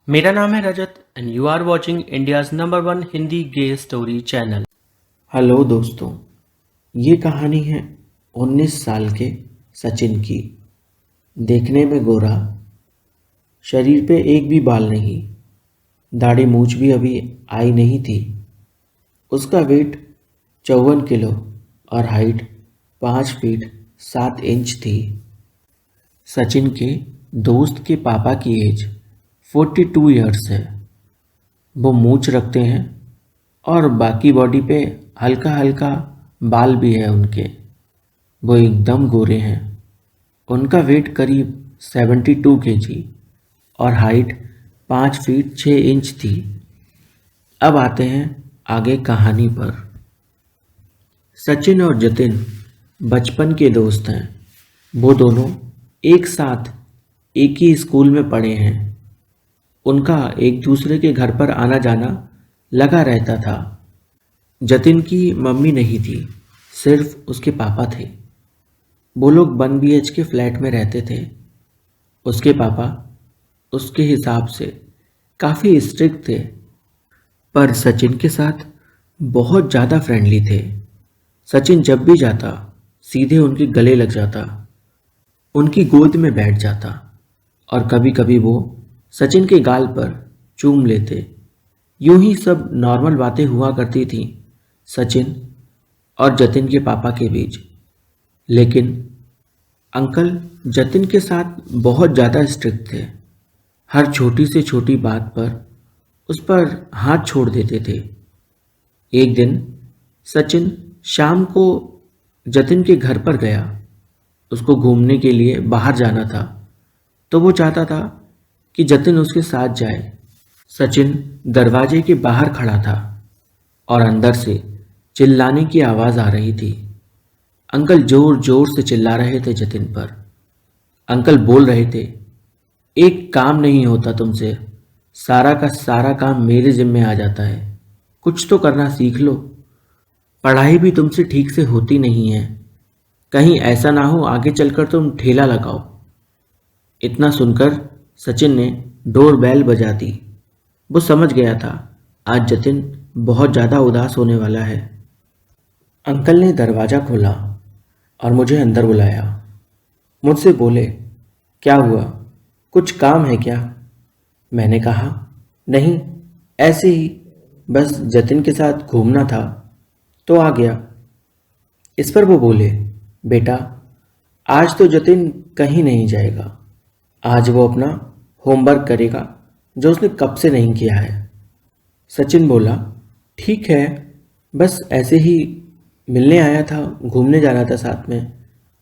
मेरा नाम है Rajat and you are watching India's number one Hindi gay story channel. Hello दोस्तों, ये कहानी है 19 साल के सचिन की। देखने में गोरा, शरीर पे एक भी बाल नहीं, दाढ़ी मूछ भी अभी आई नहीं थी। उसका वेट 54 किलो और हाइट 5 फीट 7 इंच थी। सचिन के दोस्त के पापा की एज 42 ईयर्स है। वो मूछ रखते हैं और बाकी बॉडी पे हल्का हल्का बाल भी है उनके। वो एकदम गोरे हैं। उनका वेट करीब 72 kg और हाइट 5 फीट 6 इंच थी। अब आते हैं आगे कहानी पर। सचिन और जतिन बचपन के दोस्त हैं। वो दोनों एक साथ एक ही स्कूल में पढ़े हैं। उनका एक दूसरे के घर पर आना जाना लगा रहता था। जतिन की मम्मी नहीं थी, सिर्फ उसके पापा थे। वो लोग 1 BHK फ्लैट में रहते थे। उसके पापा उसके हिसाब से काफ़ी स्ट्रिक्ट थे, पर सचिन के साथ बहुत ज़्यादा फ्रेंडली थे। सचिन जब भी जाता सीधे उनके गले लग जाता, उनकी गोद में बैठ जाता और कभी कभी वो सचिन के गाल पर चूम लेते। यूं ही सब नॉर्मल बातें हुआ करती थीं सचिन और जतिन के पापा के बीच। लेकिन अंकल जतिन के साथ बहुत ज़्यादा स्ट्रिक्ट थे। हर छोटी से छोटी बात पर उस पर हाथ छोड़ देते थे। एक दिन सचिन शाम को जतिन के घर पर गया। उसको घूमने के लिए बाहर जाना था, तो वो चाहता था कि जतिन उसके साथ जाए। सचिन दरवाजे के बाहर खड़ा था और अंदर से चिल्लाने की आवाज़ आ रही थी। अंकल जोर जोर से चिल्ला रहे थे जतिन पर। अंकल बोल रहे थे, एक काम नहीं होता तुमसे, सारा का सारा काम मेरे जिम्मे आ जाता है। कुछ तो करना सीख लो। पढ़ाई भी तुमसे ठीक से होती नहीं है। कहीं ऐसा ना हो आगे चलकर तुम ठेला लगाओ। इतना सुनकर सचिन ने डोर बेल बजा दी। वो समझ गया था आज जतिन बहुत ज़्यादा उदास होने वाला है। अंकल ने दरवाज़ा खोला और मुझे अंदर बुलाया। मुझसे बोले, क्या हुआ, कुछ काम है क्या? मैंने कहा, नहीं, ऐसे ही, बस जतिन के साथ घूमना था तो आ गया। इस पर वो बोले, बेटा, आज तो जतिन कहीं नहीं जाएगा। आज वो अपना होमवर्क करेगा जो उसने कब से नहीं किया है। सचिन बोला, ठीक है, बस ऐसे ही मिलने आया था, घूमने जाना था साथ में।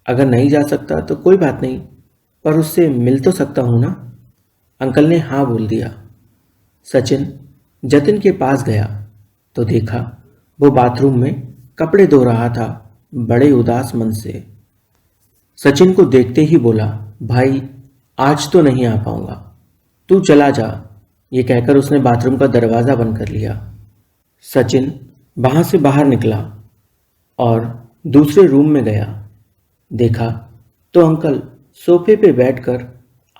अगर नहीं जा सकता तो कोई बात नहीं, पर उससे मिल तो सकता हूँ ना। अंकल ने हाँ बोल दिया। सचिन जतिन के पास गया तो देखा वो बाथरूम में कपड़े धो रहा था, बड़े उदास मन से। सचिन को देखते ही बोला, भाई आज तो नहीं आ पाऊंगा, तू चला जा। ये कहकर उसने बाथरूम का दरवाज़ा बंद कर लिया। सचिन वहाँ से बाहर निकला और दूसरे रूम में गया। देखा तो अंकल सोफे पे बैठकर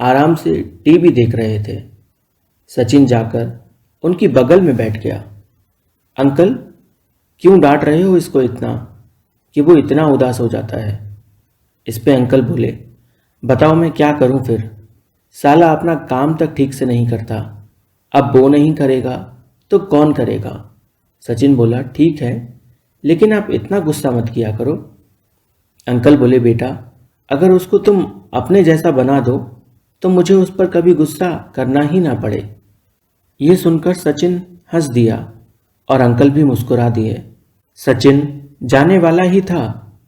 आराम से टीवी देख रहे थे। सचिन जाकर उनकी बगल में बैठ गया। अंकल, क्यों डांट रहे हो इसको इतना कि वो इतना उदास हो जाता है? इस पे अंकल बोले, बताओ मैं क्या करूं फिर, साला अपना काम तक ठीक से नहीं करता। अब वो नहीं करेगा तो कौन करेगा? सचिन बोला, ठीक है, लेकिन आप इतना गुस्सा मत किया करो। अंकल बोले, बेटा, अगर उसको तुम अपने जैसा बना दो तो मुझे उस पर कभी गुस्सा करना ही ना पड़े। ये सुनकर सचिन हंस दिया और अंकल भी मुस्कुरा दिए। सचिन जाने वाला ही था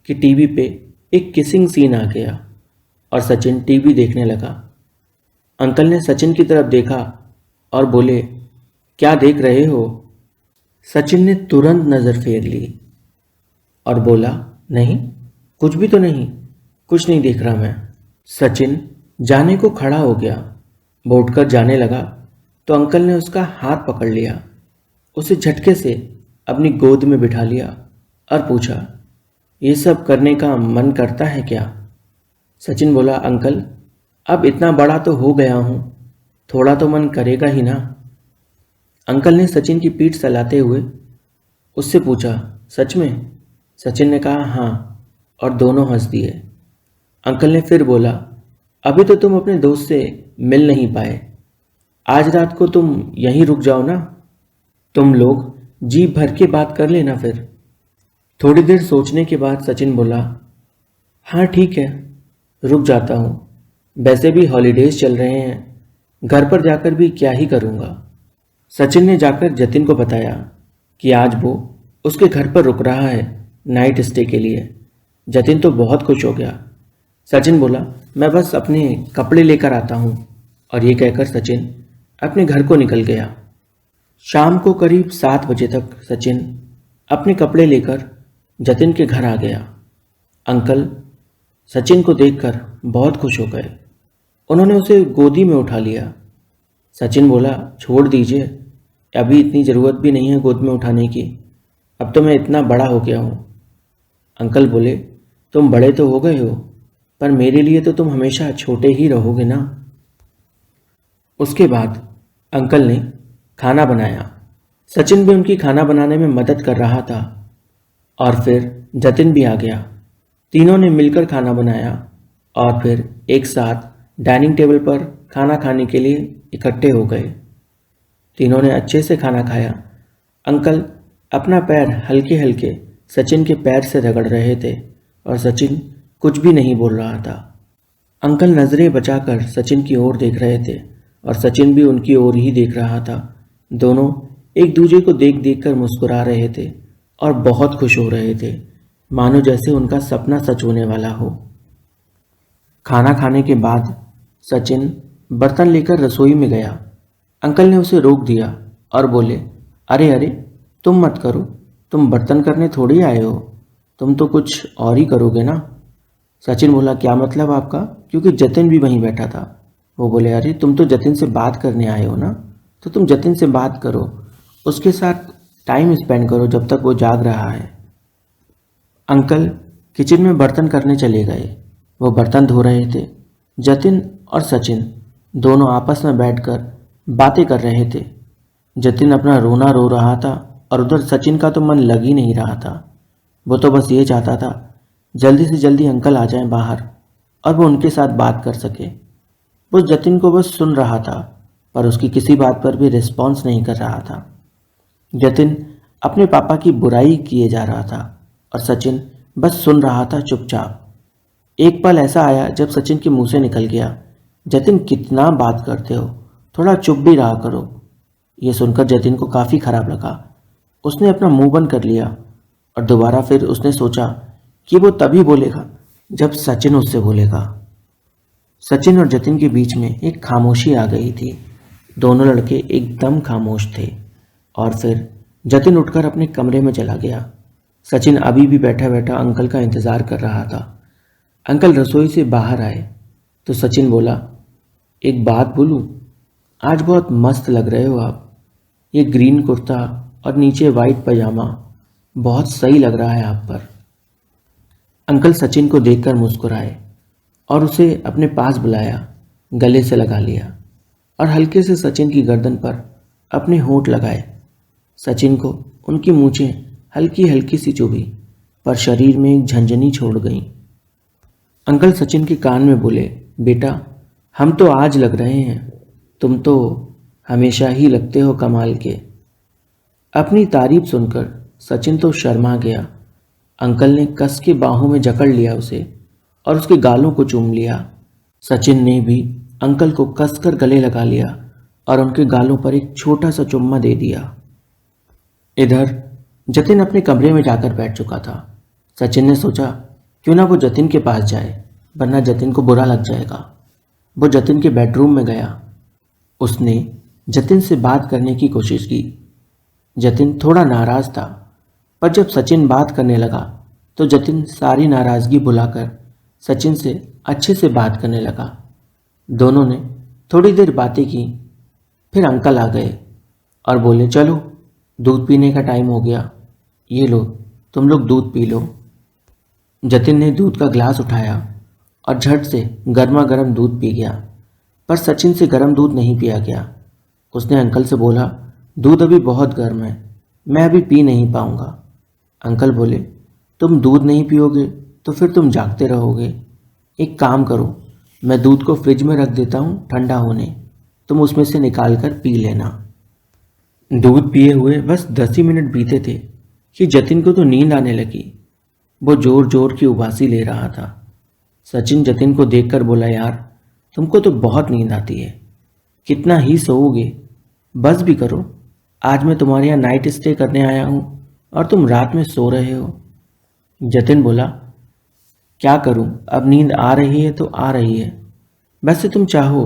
कि टीवी पे एक किसिंग सीन आ गया और सचिन टीवी देखने लगा। अंकल ने सचिन की तरफ देखा और बोले, क्या देख रहे हो? सचिन ने तुरंत नज़र फेर ली और बोला, नहीं, कुछ भी तो नहीं, कुछ नहीं देख रहा मैं। सचिन जाने को खड़ा हो गया। वो उठकर जाने लगा तो अंकल ने उसका हाथ पकड़ लिया, उसे झटके से अपनी गोद में बिठा लिया और पूछा, ये सब करने का मन करता है क्या? सचिन बोला, अंकल, अब इतना बड़ा तो हो गया हूँ, थोड़ा तो मन करेगा ही ना। अंकल ने सचिन की पीठ सहलाते हुए उससे पूछा, सच में? सचिन ने कहा, हाँ, और दोनों हंस दिए। अंकल ने फिर बोला, अभी तो तुम अपने दोस्त से मिल नहीं पाए, आज रात को तुम यहीं रुक जाओ ना, तुम लोग जी भर के बात कर लेना फिर। थोड़ी देर सोचने के बाद सचिन बोला, हाँ ठीक है, रुक जाता हूँ, वैसे भी हॉलीडेज चल रहे हैं, घर पर जाकर भी क्या ही करूँगा। सचिन ने जाकर जतिन को बताया कि आज वो उसके घर पर रुक रहा है नाइट स्टे के लिए। जतिन तो बहुत खुश हो गया। सचिन बोला, मैं बस अपने कपड़े लेकर आता हूँ, और ये कहकर सचिन अपने घर को निकल गया। शाम को करीब 7 बजे तक सचिन अपने कपड़े लेकर जतिन के घर आ गया। अंकल सचिन को देखकर बहुत खुश हो गए। उन्होंने उसे गोदी में उठा लिया। सचिन बोला, छोड़ दीजिए, अभी इतनी ज़रूरत भी नहीं है गोद में उठाने की, अब तो मैं इतना बड़ा हो गया हूँ। अंकल बोले, तुम बड़े तो हो गए हो, पर मेरे लिए तो तुम हमेशा छोटे ही रहोगे ना। उसके बाद अंकल ने खाना बनाया। सचिन भी उनकी खाना बनाने में मदद कर रहा था, और फिर जतिन भी आ गया। तीनों ने मिलकर खाना बनाया और फिर एक साथ डाइनिंग टेबल पर खाना खाने के लिए इकट्ठे हो गए। तीनों ने अच्छे से खाना खाया। अंकल अपना पैर हल्के हल्के सचिन के पैर से रगड़ रहे थे और सचिन कुछ भी नहीं बोल रहा था। अंकल नज़रें बचाकर सचिन की ओर देख रहे थे और सचिन भी उनकी ओर ही देख रहा था। दोनों एक दूसरे को देख देख कर मुस्कुरा रहे थे और बहुत खुश हो रहे थे, मानो जैसे उनका सपना सच होने वाला हो। खाना खाने के बाद सचिन बर्तन लेकर रसोई में गया। अंकल ने उसे रोक दिया और बोले, अरे अरे, तुम मत करो, तुम बर्तन करने थोड़ी आए हो, तुम तो कुछ और ही करोगे ना। सचिन बोला, क्या मतलब आपका? क्योंकि जतिन भी वहीं बैठा था। वो बोले, अरे तुम तो जतिन से बात करने आए हो ना, तो तुम जतिन से बात करो, उसके साथ टाइम स्पेंड करो जब तक वो जाग रहा है। अंकल किचन में बर्तन करने चले गए। वो बर्तन धो रहे थे। जतिन और सचिन दोनों आपस में बैठकर बातें कर रहे थे। जतिन अपना रोना रो रहा था और उधर सचिन का तो मन लग ही नहीं रहा था। वो तो बस ये चाहता था जल्दी से जल्दी अंकल आ जाएं बाहर और वो उनके साथ बात कर सके। वो जतिन को बस सुन रहा था, पर उसकी किसी बात पर भी रिस्पॉन्स नहीं कर रहा था। जतिन अपने पापा की बुराई किए जा रहा था और सचिन बस सुन रहा था चुपचाप। एक पल ऐसा आया जब सचिन के मुंह से निकल गया, जतिन कितना बात करते हो, थोड़ा चुप भी रहा करो। ये सुनकर जतिन को काफ़ी खराब लगा। उसने अपना मुंह बंद कर लिया और दोबारा फिर उसने सोचा कि वो तभी बोलेगा जब सचिन उससे बोलेगा। सचिन और जतिन के बीच में एक खामोशी आ गई थी। दोनों लड़के एकदम खामोश थे और फिर जतिन उठकर अपने कमरे में चला गया। सचिन अभी भी बैठा बैठा अंकल का इंतज़ार कर रहा था। अंकल रसोई से बाहर आए तो सचिन बोला, एक बात बोलूं, आज बहुत मस्त लग रहे हो आप। ये ग्रीन कुर्ता और नीचे वाइट पजामा बहुत सही लग रहा है आप पर। अंकल सचिन को देखकर मुस्कुराए और उसे अपने पास बुलाया, गले से लगा लिया और हल्के से सचिन की गर्दन पर अपने होंठ लगाए। सचिन को उनकी मूंछें हल्की हल्की सी चुभी, पर शरीर में एक झंझनी छोड़ गईं। अंकल सचिन के कान में बोले, बेटा हम तो आज लग रहे हैं, तुम तो हमेशा ही लगते हो कमाल के। अपनी तारीफ सुनकर सचिन तो शर्मा गया। अंकल ने कस के बाहों में जकड़ लिया उसे और उसके गालों को चूम लिया। सचिन ने भी अंकल को कसकर गले लगा लिया और उनके गालों पर एक छोटा सा चुम्मा दे दिया। इधर जतिन अपने कमरे में जाकर बैठ चुका था। सचिन ने सोचा क्यों ना वो जतिन के पास जाए, वरना जतिन को बुरा लग जाएगा। वो जतिन के बेडरूम में गया। उसने जतिन से बात करने की कोशिश की। जतिन थोड़ा नाराज था, पर जब सचिन बात करने लगा तो जतिन सारी नाराज़गी भुलाकर सचिन से अच्छे से बात करने लगा। दोनों ने थोड़ी देर बातें की। फिर अंकल आ गए और बोले, चलो दूध पीने का टाइम हो गया, ये लो तुम लोग दूध पी लो। जतिन ने दूध का गिलास उठाया और झट से गर्मा गर्म दूध पी गया। पर सचिन से गर्म दूध नहीं पिया गया। उसने अंकल से बोला, दूध अभी बहुत गर्म है, मैं अभी पी नहीं पाऊंगा। अंकल बोले, तुम दूध नहीं पियोगे तो फिर तुम जागते रहोगे। एक काम करो, मैं दूध को फ्रिज में रख देता हूँ ठंडा होने, तुम उसमें से निकाल कर पी लेना। दूध पिए हुए बस 10 ही मिनट बीते थे कि जतिन को तो नींद आने लगी। वो जोर जोर की उबासी ले रहा था। सचिन जतिन को देखकर बोला, यार तुमको तो बहुत नींद आती है, कितना ही सोओगे, बस भी करो। आज मैं तुम्हारे यहाँ नाइट स्टे करने आया हूँ और तुम रात में सो रहे हो। जतिन बोला, क्या करूँ, अब नींद आ रही है तो आ रही है। वैसे तुम चाहो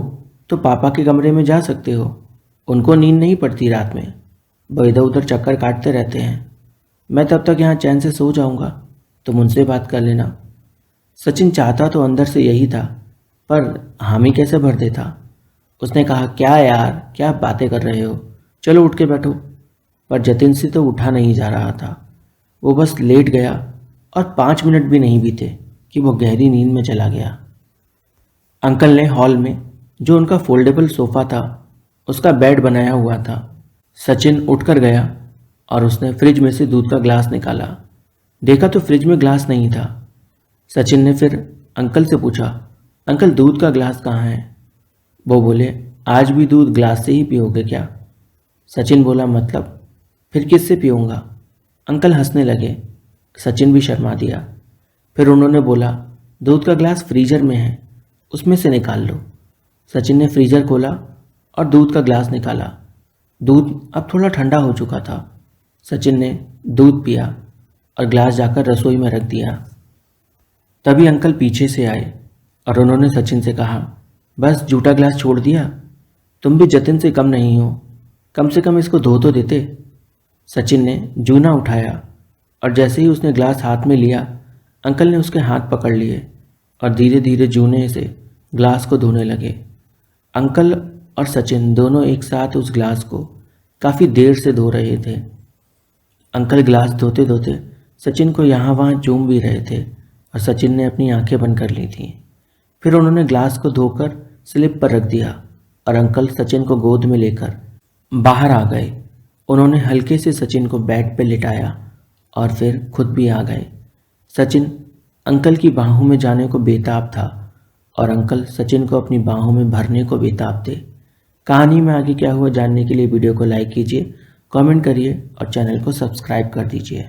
तो पापा के कमरे में जा सकते हो, उनको नींद नहीं पड़ती रात में, वो इधर उधर चक्कर काटते रहते हैं। मैं तब तक यहाँ चैन से सो जाऊँगा, तुम उनसे बात कर लेना। सचिन चाहता तो अंदर से यही था, पर हामी कैसे भर देता। उसने कहा, क्या यार, क्या बातें कर रहे हो, चलो उठ के बैठो। पर जतिन से तो उठा नहीं जा रहा था। वो बस लेट गया और 5 मिनट भी नहीं बीते कि वो गहरी नींद में चला गया। अंकल ने हॉल में जो उनका फोल्डेबल सोफ़ा था उसका बेड बनाया हुआ था। सचिन उठकर गया और उसने फ्रिज में से दूध का ग्लास निकाला। देखा तो फ्रिज में ग्लास नहीं था। सचिन ने फिर अंकल से पूछा, अंकल दूध का ग्लास कहाँ है? वो बोले, आज भी दूध ग्लास से ही पियोगे क्या? सचिन बोला, मतलब फिर किससे पीऊँगा? अंकल हंसने लगे। सचिन भी शर्मा दिया। फिर उन्होंने बोला, दूध का ग्लास फ्रीजर में है, उसमें से निकाल लो। सचिन ने फ्रीजर खोला और दूध का ग्लास निकाला। दूध अब थोड़ा ठंडा हो चुका था। सचिन ने दूध पिया और ग्लास जाकर रसोई में रख दिया। तभी अंकल पीछे से आए और उन्होंने सचिन से कहा, बस जूठा ग्लास छोड़ दिया? तुम भी जतिन से कम नहीं हो, कम से कम इसको धो तो देते। सचिन ने जूना उठाया और जैसे ही उसने ग्लास हाथ में लिया, अंकल ने उसके हाथ पकड़ लिए और धीरे धीरे जूने से ग्लास को धोने लगे। अंकल और सचिन दोनों एक साथ उस ग्लास को काफ़ी देर से धो रहे थे। अंकल ग्लास धोते धोते सचिन को यहाँ वहाँ चूम भी रहे थे और सचिन ने अपनी आंखें बंद कर ली थीं। फिर उन्होंने ग्लास को धोकर स्लिप पर रख दिया और अंकल सचिन को गोद में लेकर बाहर आ गए। उन्होंने हल्के से सचिन को बेड पर लिटाया और फिर खुद भी आ गए। सचिन अंकल की बाहों में जाने को बेताब था और अंकल सचिन को अपनी बाहों में भरने को बेताब थे। कहानी में आगे क्या हुआ जानने के लिए वीडियो को लाइक कीजिए, कमेंट करिए और चैनल को सब्सक्राइब कर दीजिए।